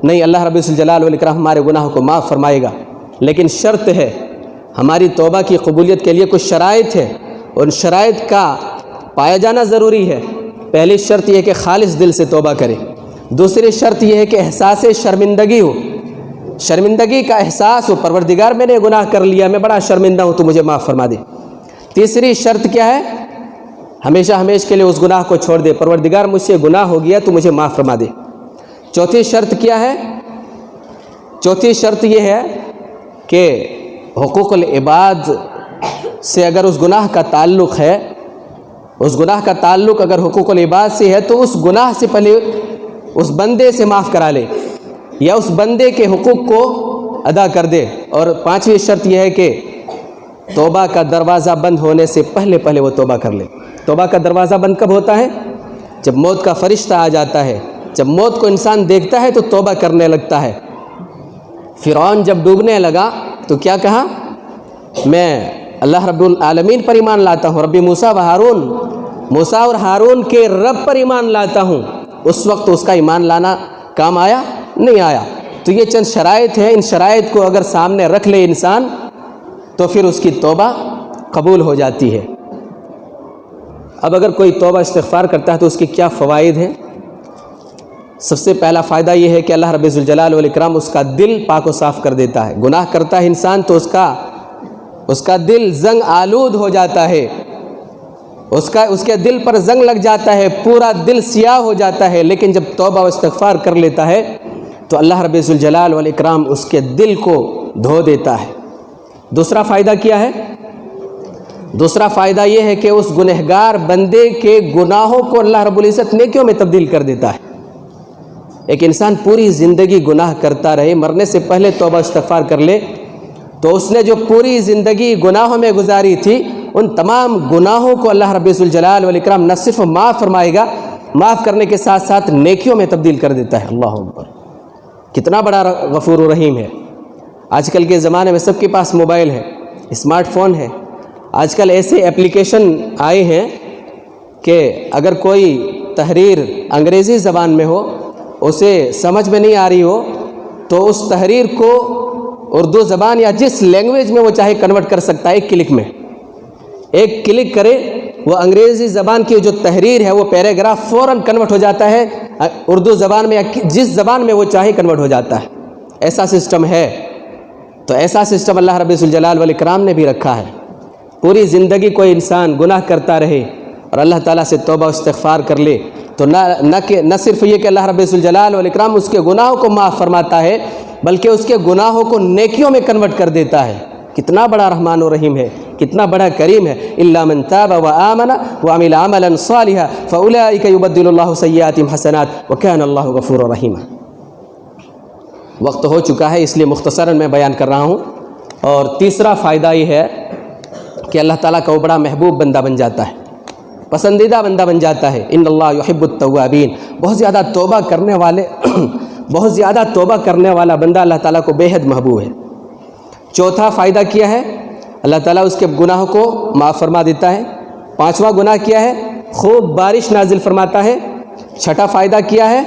Speaker 1: نہیں، اللہ رب ذوالجلال والاکرام ہمارے گناہوں کو معاف فرمائے گا، لیکن شرط ہے، ہماری توبہ کی قبولیت کے لیے کچھ شرائط ہے، ان شرائط کا پایا جانا ضروری ہے۔ پہلی شرط یہ ہے کہ خالص دل سے توبہ کرے، دوسری شرط یہ ہے کہ احساس شرمندگی ہو، شرمندگی کا احساس ہو، پروردگار میں نے گناہ کر لیا، میں بڑا شرمندہ ہوں، تو مجھے معاف فرما دے۔ تیسری شرط کیا ہے؟ ہمیشہ کے لیے اس گناہ کو چھوڑ دے، پروردگار مجھ سے گناہ ہو گیا تو مجھے معاف فرما دے۔ چوتھی شرط کیا ہے؟ چوتھی شرط یہ ہے کہ حقوق العباد سے اگر اس گناہ کا تعلق ہے، اس گناہ کا تعلق اگر حقوق العباد سے ہے تو اس گناہ سے پہلے اس بندے سے معاف کرا لے، یا اس بندے کے حقوق کو ادا کر دے۔ اور پانچویں شرط یہ ہے کہ توبہ کا دروازہ بند ہونے سے پہلے وہ توبہ کر لے۔ توبہ کا دروازہ بند کب ہوتا ہے؟ جب موت کا فرشتہ آ جاتا ہے، جب موت کو انسان دیکھتا ہے تو توبہ کرنے لگتا ہے۔ فرعون جب ڈوبنے لگا تو کیا کہا؟ میں اللہ رب العالمین پر ایمان لاتا ہوں، رب موسیٰ و ہارون، موسیٰ اور ہارون کے رب پر ایمان لاتا ہوں۔ اس وقت اس کا ایمان لانا کام آیا؟ نہیں آیا۔ تو یہ چند شرائط ہیں، ان شرائط کو اگر سامنے رکھ لے انسان تو پھر اس کی توبہ قبول ہو جاتی ہے۔ اب اگر کوئی توبہ استغفار کرتا ہے تو اس کے کیا فوائد ہیں؟ سب سے پہلا فائدہ یہ ہے کہ اللہ رب ذوالجلال والاکرام اس کا دل پاک و صاف کر دیتا ہے۔ گناہ کرتا ہے انسان تو اس کا دل زنگ آلود ہو جاتا ہے، اس کے دل پر زنگ لگ جاتا ہے، پورا دل سیاہ ہو جاتا ہے۔ لیکن جب توبہ و استغفار کر لیتا ہے تو اللہ رب ذوالجلال والاکرام اس کے دل کو دھو دیتا ہے، دوسرا فائدہ کیا ہے؟ دوسرا فائدہ یہ ہے کہ اس گنہگار بندے کے گناہوں کو اللہ رب العزت نیکیوں میں تبدیل کر دیتا ہے۔ ایک انسان پوری زندگی گناہ کرتا رہے، مرنے سے پہلے توبہ استغفار کر لے، تو اس نے جو پوری زندگی گناہوں میں گزاری تھی ان تمام گناہوں کو اللہ رب الجلال والاکرام نہ صرف معاف فرمائے گا، معاف کرنے کے ساتھ ساتھ نیکیوں میں تبدیل کر دیتا ہے۔ اللہ اکبر، کتنا بڑا غفور و رحیم ہے۔ آج کل کے زمانے میں سب کے پاس موبائل ہے، اسمارٹ فون ہے، آج کل ایسے اپلیکیشن آئے ہیں کہ اگر کوئی تحریر انگریزی زبان میں ہو، اسے سمجھ میں نہیں آ رہی ہو، تو اس تحریر کو اردو زبان یا جس لینگویج میں وہ چاہے کنورٹ کر سکتا ہے ایک کلک میں۔ ایک کلک کرے، وہ انگریزی زبان کی جو تحریر ہے وہ پیراگراف فوراً کنورٹ ہو جاتا ہے اردو زبان میں، یا جس زبان میں وہ چاہے کنورٹ ہو جاتا ہے۔ ایسا سسٹم ہے، تو ایسا سسٹم اللہ رب الجلال والاکرام نے بھی رکھا ہے۔ پوری زندگی کوئی انسان گناہ کرتا رہے اور اللہ تعالیٰ سے توبہ استغفار کر لے، تو نہ صرف یہ کہ اللہ رب الجلال والاکرام اس کے گناہوں کو معاف فرماتا ہے، بلکہ اس کے گناہوں کو نیکیوں میں کنورٹ کر دیتا ہے۔ کتنا بڑا رحمان و رحیم ہے، کتنا بڑا کریم ہے۔ الا من تاب وآمن وعمل عملا صالحا فاولئک یبدل اللہ سیئاتہم حسنات وکان اللہ غفورا رحیما۔ وقت ہو چکا ہے، اس لیے مختصراً میں بیان کر رہا ہوں۔ اور تیسرا فائدہ یہ ہے کہ اللہ تعالیٰ کا وہ بڑا محبوب بندہ بن جاتا ہے، پسندیدہ بندہ بن جاتا ہے۔ ان اللہ یحب التوابین، بہت زیادہ توبہ کرنے والے بہت زیادہ توبہ کرنے والا بندہ اللہ تعالیٰ کو بے حد محبوب ہے۔ چوتھا فائدہ کیا ہے؟ اللہ تعالیٰ اس کے گناہوں کو معاف فرما دیتا ہے۔ پانچواں گناہ کیا ہے؟ خوب بارش نازل فرماتا ہے۔ چھٹا فائدہ کیا ہے؟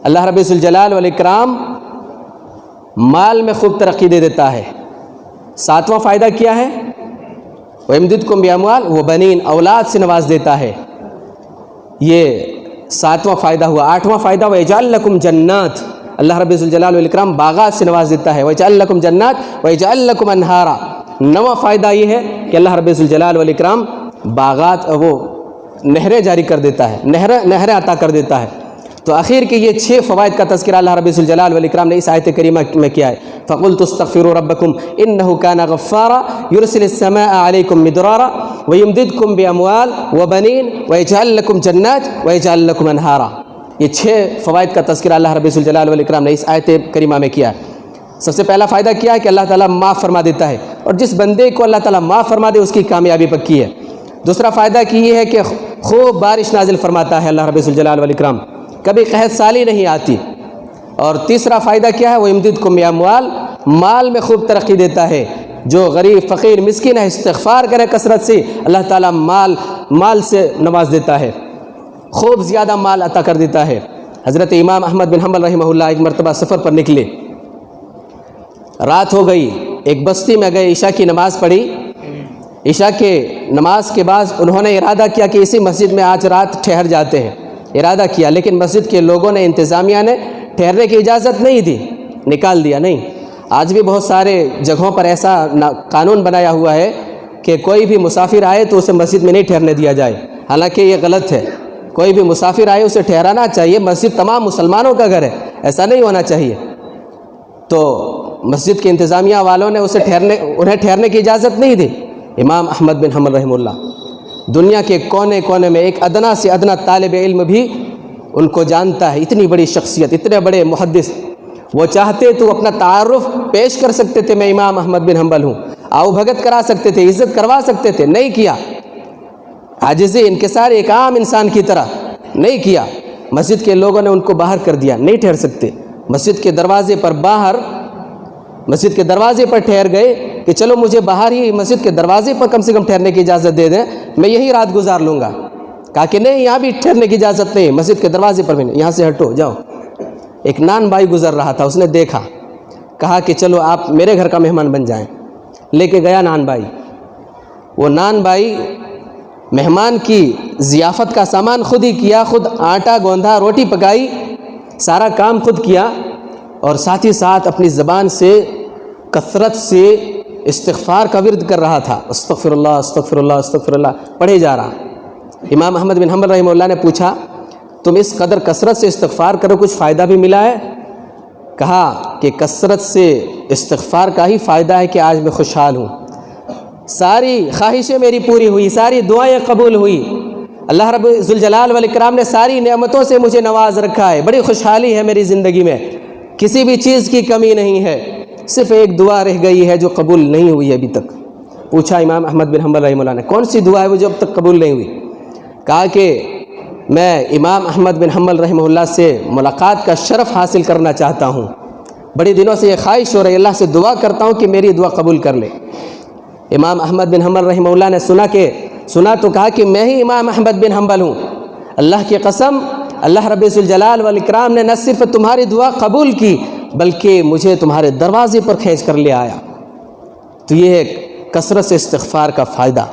Speaker 1: اللہ رب الجلال والاکرام مال میں خوب ترقی دے دیتا ہے۔ ساتواں فائدہ کیا ہے؟ وَيُمْدِدْكُمْ بِأَمْوَالٍ وَبَنِينَ، اولاد سے نواز دیتا ہے۔ یہ ساتواں فائدہ ہوا۔ آٹھواں فائدہ وَيَجْعَلْ لَكُمْ جَنَّاتٍ، اللہ رب الجلال والاکرام باغات سے نواز دیتا ہے۔ وَيَجْعَلْ لَكُمْ جَنَّاتٍ وَيَجْعَلْ لَكُمْ أَنْهَارًا، نواں فائدہ یہ ہے کہ اللہ رب الجلال والاکرام باغات، وہ نہریں جاری کر دیتا ہے، نہریں عطا کر دیتا ہے۔ تو آخر کے یہ 6 فوائد کا تذکرہ اللہ رب الجلال والاکرام نے اس آیت کریمہ میں کیا ہے۔ فَقُلْتُ اسْتَغْفِرُوا رَبَّكُمْ إِنَّهُ كَانَ غَفَّارًا يُرْسِلِ السَّمَاءَ عَلَيْكُمْ مِدْرَارًا وَيُمْدِدْكُمْ بِأَمْوَالٍ وَبَنِينَ وَيَجْعَلْ لَكُمْ جَنَّاتٍ وَيَجْعَلْ لَكُمْ أَنْهَارًا۔ یہ 6 فوائد کا تذکرہ اللہ رب الجلال والاکرام نے اس آیت کریمہ میں کیا ہے۔ سب سے پہلا فائدہ کیا ہے کہ اللہ تعالیٰ معاف فرما دیتا ہے، اور جس بندے کو اللہ تعالیٰ معاف فرما دے اس کی کامیابی پکی ہے۔ دوسرا فائدہ کی یہ ہے کہ خوب بارش نازل فرماتا ہے اللہ رب الجلال والاکرام، کبھی قحط سالی نہیں آتی۔ اور تیسرا فائدہ کیا ہے؟ وہ یمددکم باموال، مال میں خوب ترقی دیتا ہے۔ جو غریب فقیر مسکین ہے استغفار کرے کثرت سے، اللہ تعالیٰ مال سے نواز دیتا ہے، خوب زیادہ مال عطا کر دیتا ہے۔ حضرت امام احمد بن حنبل رحمہ اللہ ایک مرتبہ سفر پر نکلے، رات ہو گئی، ایک بستی میں گئے، عشاء کی نماز پڑھی۔ عشاء کے نماز کے بعد انہوں نے ارادہ کیا کہ اسی مسجد میں آج رات ٹھہر جاتے ہیں، ارادہ کیا، لیکن مسجد کے لوگوں نے، انتظامیہ نے ٹھہرنے کی اجازت نہیں دی، نکال دیا۔ نہیں، آج بھی بہت سارے جگہوں پر ایسا قانون بنایا ہوا ہے کہ کوئی بھی مسافر آئے تو اسے مسجد میں نہیں ٹھہرنے دیا جائے، حالانکہ یہ غلط ہے۔ کوئی بھی مسافر آئے اسے ٹھہرانا چاہیے، مسجد تمام مسلمانوں کا گھر ہے، ایسا نہیں ہونا چاہیے۔ تو مسجد کے انتظامیہ والوں نے انہیں ٹھہرنے کی اجازت نہیں دی۔ امام احمد بن حنبل رحمہ اللہ دنیا کے کونے کونے میں ایک ادنا سے ادنا طالب علم بھی ان کو جانتا ہے، اتنی بڑی شخصیت، اتنے بڑے محدث۔ وہ چاہتے تو اپنا تعارف پیش کر سکتے تھے، میں امام احمد بن حنبل ہوں، آؤ بھگت کرا سکتے تھے، عزت کروا سکتے تھے، نہیں کیا۔ عاجزی، انکسار، ایک عام انسان کی طرح نہیں کیا۔ مسجد کے لوگوں نے ان کو باہر کر دیا، نہیں ٹھہر سکتے۔ مسجد کے دروازے پر ٹھہر گئے کہ چلو مجھے باہر ہی مسجد کے دروازے پر کم سے کم ٹھہرنے کی اجازت دے دیں، میں یہی رات گزار لوں گا۔ کہا کہ نہیں، یہاں بھی ٹھہرنے کی اجازت نہیں، مسجد کے دروازے پر بھی نہیں، یہاں سے ہٹو، جاؤ۔ ایک نان بھائی گزر رہا تھا، اس نے دیکھا، کہا کہ چلو آپ میرے گھر کا مہمان بن جائیں، لے کے گیا نان بھائی۔ وہ نان بھائی مہمان کی ضیافت کا سامان خود ہی کیا، خود آٹا گوندھا، روٹی پکائی، سارا کام خود کیا، اور ساتھ ہی ساتھ اپنی زبان سے کثرت سے استغفار کا ورد کر رہا تھا، استغفر اللہ استغفر اللہ استغفر اللہ پڑھے جا رہا۔ امام احمد بن حنبل رحمہ اللہ نے پوچھا، تم اس قدر کثرت سے استغفار کرو، کچھ فائدہ بھی ملا ہے؟ کہا کہ کثرت سے استغفار کا ہی فائدہ ہے کہ آج میں خوشحال ہوں، ساری خواہشیں میری پوری ہوئی، ساری دعائیں قبول ہوئی، اللہ رب ذوالجلال والاکرام نے ساری نعمتوں سے مجھے نواز رکھا ہے، بڑی خوشحالی ہے میری زندگی میں، کسی بھی چیز کی کمی نہیں ہے، صرف ایک دعا رہ گئی ہے جو قبول نہیں ہوئی ابھی تک۔ پوچھا امام احمد بن حنبل رحمہ اللہ نے کون سی دعا ہے وہ جو اب تک قبول نہیں ہوئی؟ کہا کہ میں امام احمد بن حنبل رحمہ اللہ سے ملاقات کا شرف حاصل کرنا چاہتا ہوں، بڑی دنوں سے یہ خواہش ہو رہی ہے، اللہ سے دعا کرتا ہوں کہ میری دعا قبول کر لے۔ امام احمد بن حنبل رحمہ اللہ نے سنا تو کہا کہ میں ہی امام احمد بن حنبل ہوں، اللہ کی قسم اللہ رب ذوالجلال والاکرام نے نہ صرف تمہاری دعا قبول کی بلکہ مجھے تمہارے دروازے پر کھینچ کر لے آیا۔ تو یہ ایک کثرت سے استغفار کا فائدہ۔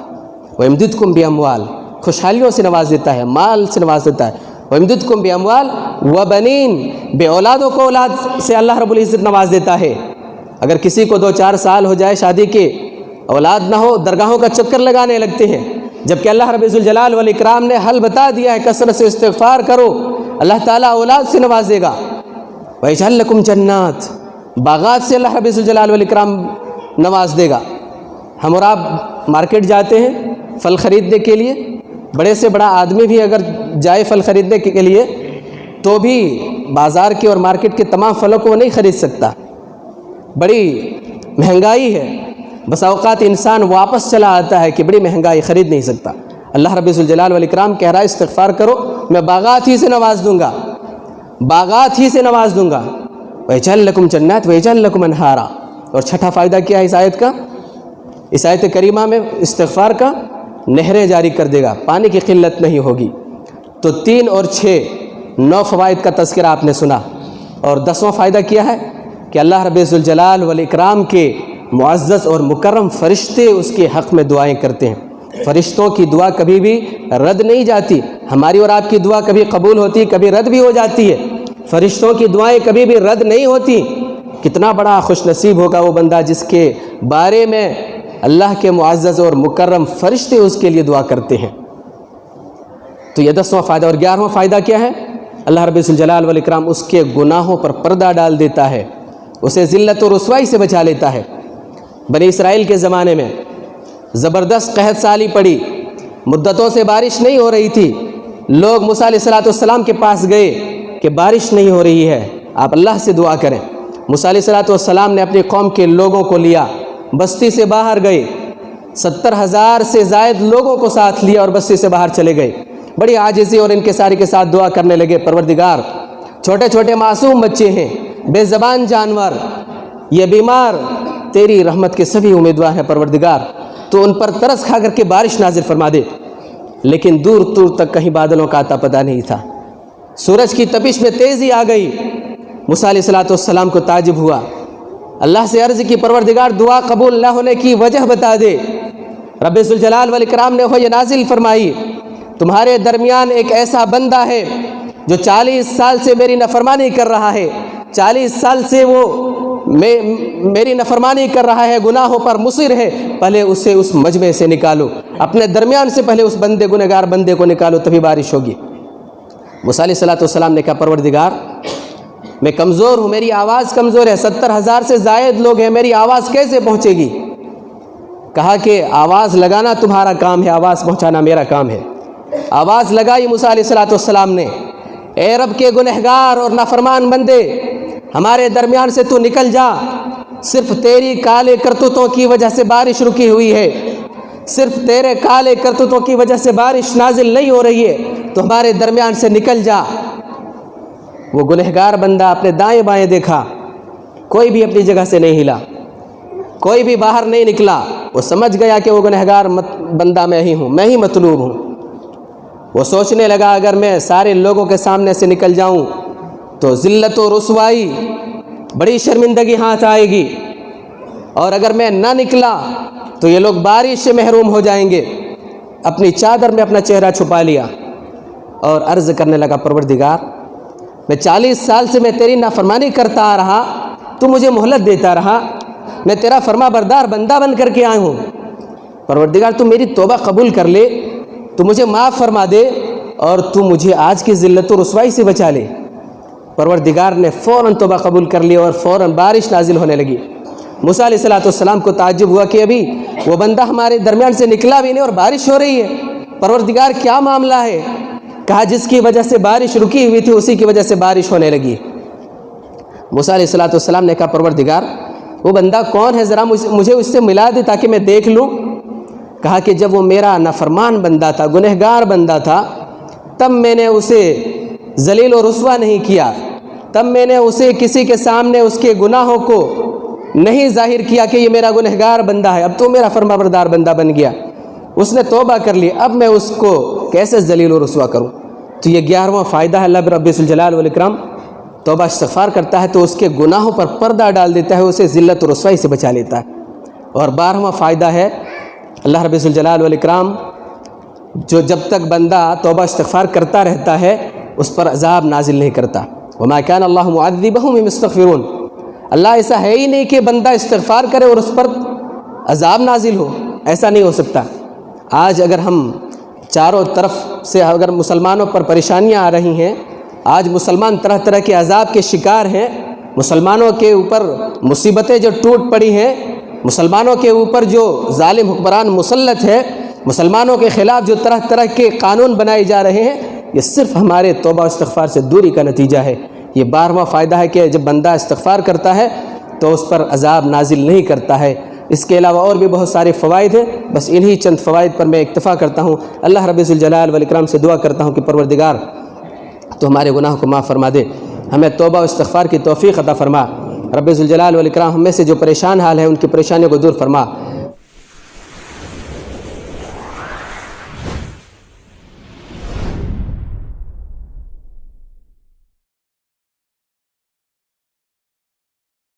Speaker 1: وَيَمْدِدْكُمْ بِأَمْوَالٍ، خوشحالیوں سے نواز دیتا ہے، مال سے نواز دیتا ہے۔ وَيَمْدِدْكُمْ بِأَمْوَالٍ وَبَنِينَ، بے اولادوں کو اولاد سے اللہ رب العزت نواز دیتا ہے۔ اگر کسی کو 2-4 سال ہو جائے شادی کے، اولاد نہ ہو، درگاہوں کا چکر لگانے لگتے ہیں، جبکہ اللہ رب ذوالجلال والاکرام نے حل بتا دیا ہے، کثرت سے استغفار کرو، اللہ تعالیٰ اولاد سے نوازے گا۔ وَيَجْعَلْ لَكُمْ جَنَّاتٍ، باغات سے اللہ رب ذوالجلال والاکرام نواز دے گا۔ ہم اور آپ مارکیٹ جاتے ہیں پھل خریدنے کے لیے، بڑے سے بڑا آدمی بھی اگر جائے پھل خریدنے کے لیے تو بھی بازار کے اور مارکیٹ کے تمام پھلوں کو وہ نہیں خرید سکتا، بڑی مہنگائی ہے۔ بس اوقات انسان واپس چلا آتا ہے کہ بڑی مہنگائی، خرید نہیں سکتا۔ اللہ رب ذوالجلال والاکرام کہہ رہا ہے استغفار کرو، میں باغات ہی سے نواز دوں گا، باغات ہی سے نواز دوں گا۔ وَيَجْعَلْ لَكُمْ جَنَّاتٍ وَيَجْعَلْ لَكُمْ أَنْهَارًا۔ اور چھٹا فائدہ کیا ہے اس آیت کا؟ اس آیت کریمہ میں استغفار کا نہریں جاری کر دے گا، پانی کی قلت نہیں ہوگی۔ تو 3 اور 6 9 فوائد کا تذکرہ آپ نے سنا، اور 10واں فائدہ کیا ہے کہ اللہ رب ذوالجلال والاکرام کے معزز اور مکرم فرشتے اس کے حق میں دعائیں کرتے ہیں۔ فرشتوں کی دعا کبھی بھی رد نہیں جاتی، ہماری اور آپ کی دعا کبھی قبول ہوتی، کبھی رد بھی ہو جاتی ہے، فرشتوں کی دعائیں کبھی بھی رد نہیں ہوتی۔ کتنا بڑا خوش نصیب ہوگا وہ بندہ جس کے بارے میں اللہ کے معزز اور مکرم فرشتے اس کے لیے دعا کرتے ہیں۔ تو یہ 10واں فائدہ۔ اور 11واں فائدہ کیا ہے؟ اللہ رب ذوالجلال والاکرام اس کے گناہوں پر پردہ ڈال دیتا ہے، اسے ذلت و رسوائی سے بچا لیتا ہے۔ بنی اسرائیل کے زمانے میں زبردست قحط سالی پڑی، مدتوں سے بارش نہیں ہو رہی تھی، لوگ موسیٰ علیہ السلام کے پاس گئے کہ بارش نہیں ہو رہی ہے، آپ اللہ سے دعا کریں۔ موسیٰ علیہ السلام نے اپنی قوم کے لوگوں کو لیا، بستی سے باہر گئے، 70,000 سے زائد لوگوں کو ساتھ لیا اور بستی سے باہر چلے گئے، بڑی عاجزی اور انکساری کے ساتھ دعا کرنے لگے، پروردگار چھوٹے چھوٹے معصوم بچے ہیں، بے زبان جانور، یہ بیمار، تیری رحمت کے سبھی امیدوار ہیں پروردگار، تو ان پر ترس کھا کر کے بارش نازل فرما دے۔ لیکن دور دور تک کہیں بادلوں کا آتا پتہ نہیں تھا، سورج کی تپش میں تیزی آ گئی، موسیٰ علیہ السلام کو تعجب ہوا، اللہ سے عرض کی پروردگار دعا قبول نہ ہونے کی وجہ بتا دے۔ رب ذوالجلال والاکرام نے وحی نازل فرمائی، تمہارے درمیان ایک ایسا بندہ ہے جو 40 سال سے میری نافرمانی کر رہا ہے، 40 سال سے وہ میری نافرمانی کر رہا ہے، گناہوں پر مصر ہے، پہلے اسے اس مجمع سے نکالو، اپنے درمیان سے پہلے اس گنہگار بندے کو نکالو، تبھی بارش ہوگی۔ موسیٰ علیہ السلام نے کہا پروردگار میں کمزور ہوں، میری آواز کمزور ہے، 70,000 سے زائد لوگ ہیں، میری آواز کیسے پہنچے گی؟ کہا کہ آواز لگانا تمہارا کام ہے، آواز پہنچانا میرا کام ہے۔ آواز لگائی موسیٰ علیہ السلام نے، اے رب کے گنہگار اور نافرمان بندے، ہمارے درمیان سے تو نکل جا، صرف تیری کالے کرتوتوں کی وجہ سے بارش رکی ہوئی ہے، صرف تیرے کالے کرتوتوں کی وجہ سے بارش نازل نہیں ہو رہی ہے، تو ہمارے درمیان سے نکل جا۔ وہ گنہگار بندہ اپنے دائیں بائیں دیکھا، کوئی بھی اپنی جگہ سے نہیں ہلا، کوئی بھی باہر نہیں نکلا، وہ سمجھ گیا کہ وہ گنہگار بندہ میں ہی ہوں، میں ہی مطلوب ہوں۔ وہ سوچنے لگا اگر میں سارے لوگوں کے سامنے سے نکل جاؤں تو ذلت و رسوائی، بڑی شرمندگی ہاتھ آئے گی، اور اگر میں نہ نکلا تو یہ لوگ بارش سے محروم ہو جائیں گے۔ اپنی چادر میں اپنا چہرہ چھپا لیا اور عرض کرنے لگا پروردگار میں 40 سال سے میں تیری نافرمانی کرتا آ رہا، تو مجھے مہلت دیتا رہا، میں تیرا فرما بردار بندہ بن کر کے آیا ہوں، پروردگار تو میری توبہ قبول کر لے، تو مجھے معاف فرما دے، اور تو مجھے آج کی ذلت و رسوائی سے بچا لے۔ پروردگار نے فوراً توبہ قبول کر لی اور فوراً بارش نازل ہونے لگی۔ موسیٰ علیہ السلام کو تعجب ہوا کہ ابھی وہ بندہ ہمارے درمیان سے نکلا بھی نہیں اور بارش ہو رہی ہے، پروردگار کیا معاملہ ہے؟ کہا جس کی وجہ سے بارش رکی ہوئی تھی اسی کی وجہ سے بارش ہونے لگی۔ موسیٰ علیہ السلام نے کہا پروردگار وہ بندہ کون ہے، ذرا مجھے اس سے ملا دے تاکہ میں دیکھ لوں۔ کہا کہ جب وہ میرا نافرمان بندہ تھا، گنہگار بندہ تھا، تب میں نے اسے ذلیل و رسوا نہیں کیا، تب میں نے اسے کسی کے سامنے اس کے گناہوں کو نہیں ظاہر کیا کہ یہ میرا گنہگار بندہ ہے، اب تو میرا فرمانبردار بندہ بن گیا، اس نے توبہ کر لی، اب میں اس کو کیسے ذلیل و رسوا کروں؟ تو یہ 11واں فائدہ ہے، اللہ رب الجلال والاکرام توبہ استغفار کرتا ہے تو اس کے گناہوں پر پردہ ڈال دیتا ہے، اسے ذلت و رسوائی سے بچا لیتا ہے۔ اور 12واں فائدہ ہے، اللہ رب الجلال والاکرام جو جب تک بندہ توبہ استغفار کرتا رہتا ہے اس پر عذاب نازل نہیں کرتا۔ وما كان اللہ معذبهم وهم يستغفرون، اللہ ایسا ہے ہی نہیں کہ بندہ استغفار کرے اور اس پر عذاب نازل ہو، ایسا نہیں ہو سکتا۔ آج اگر ہم چاروں طرف سے اگر مسلمانوں پر پریشانیاں آ رہی ہیں، آج مسلمان طرح طرح کے عذاب کے شکار ہیں، مسلمانوں کے اوپر مصیبتیں جو ٹوٹ پڑی ہیں، مسلمانوں کے اوپر جو ظالم حکمران مسلط ہے، مسلمانوں کے خلاف جو طرح طرح کے قانون بنائے جا رہے ہیں، یہ صرف ہمارے توبہ و استغفار سے دوری کا نتیجہ ہے۔ یہ 12واں فائدہ ہے کہ جب بندہ استغفار کرتا ہے تو اس پر عذاب نازل نہیں کرتا ہے۔ اس کے علاوہ اور بھی بہت سارے فوائد ہیں، بس انہی چند فوائد پر میں اکتفا کرتا ہوں۔ اللہ رب الجلال والاکرام سے دعا کرتا ہوں کہ پروردگار تو ہمارے گناہوں کو معاف فرما دے، ہمیں توبہ و استغفار کی توفیق عطا فرما۔ رب الجلال والاکرام ہم میں سے جو پریشان حال ہے ان کی پریشانیوں کو دور فرما۔